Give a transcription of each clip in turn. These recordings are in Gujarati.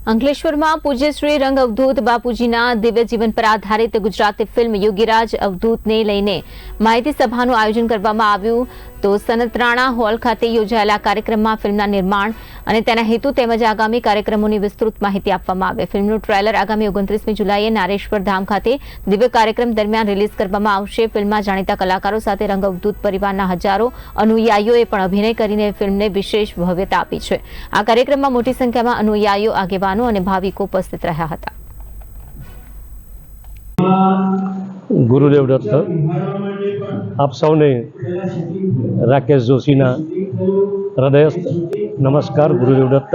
અંકલેશ્વરમાં પૂજ્ય શ્રી રંગ અવધૂત બાપુજીના દિવ્ય જીવન પર આધારિત ગુજરાતી ફિલ્મ યોગીરાજ અવધૂતને લઈને માહિતી સભાનું આયોજન કરવામાં આવ્યું તો સનતરાણા હોલ ખાતે યોજાયેલા કાર્યક્રમમાં ફિલ્મના નિર્માણ અને તેના હેતુ તેમજ આગામી કાર્યક્રમોની વિસ્તૃત માહિતી આપવામાં આવી। ફિલ્મનું ટ્રેલર આગામી 29મી જુલાઈએ નારેશ્વર ધામ ખાતે દિવ્ય કાર્યક્રમ દરમિયાન રિલીઝ કરવામાં આવશે। ફિલ્મમાં જાણીતા કલાકારો સાથે રંગ અવધૂત પરિવારના હજારો અનુયાયીઓએ પણ અભિનય કરીને ફિલ્મને વિશેષ ભવ્યતા આપી છે। આ કાર્યક્રમમાં મોટી સંખ્યામાં અનુયાયીઓ આગેવાનો અને ભાવિકો ઉપસ્થિત રહ્યા હતા। गुरुदेव दत्त आप सौने राकेश जोशीना हृदयस्थ नमस्कार। गुरुदेव दत्त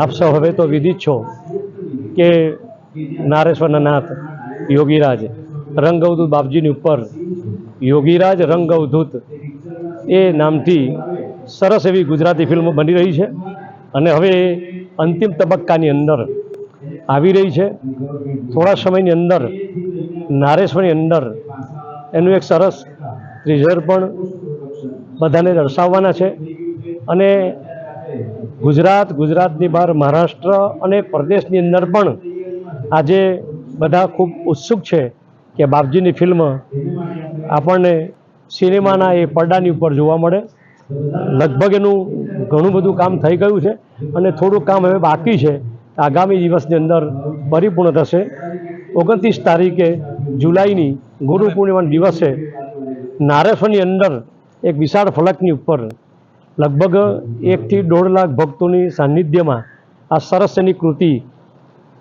आप सौ हवे तो विदित छो कि नारेश्वरना नाथ योगीराज रंग अवधूत बापजीनी उपर योगीराज रंग अवधूत ए नामथी सरस एवी गुजराती फिल्म बनी रही है अने हवे अंतिम तबक्कानी अंदर આવી રહી છે। થોડા સમયની અંદર નારેશ્વરની અંદર એનું એક સરસ ટ્રીઝર પણ બધાને દર્શાવવાના છે અને ગુજરાતની બહાર મહારાષ્ટ્ર અને પ્રદેશની અંદર પણ આજે બધા ખૂબ ઉત્સુક છે કે બાપજીની ફિલ્મ આપણને સિનેમાના એ પડદાની ઉપર જોવા મળે। લગભગ એનું ઘણું બધું કામ થઈ ગયું છે અને થોડું કામ હવે બાકી છે। आगामी दिवसनी अंदर परिपूर्ण थशे। 29 तारीखे जुलाई गुरु पूर्णिमा दिवसे नारेश्वरनी अंदर एक विशाल फलकनी उपर लगभग 1 થી 1.5 लाख भक्तों सानिध्य में आ सरसनी कृति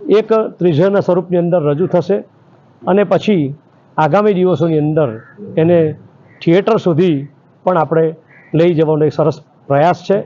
एक ट्रीजरना स्वरूपनी अंदर रजू थशे अने पछी आगामी दिवसोनी अंदर एने थिएटर सुधी पण आपणे लई जवानो एक सरस प्रयास है।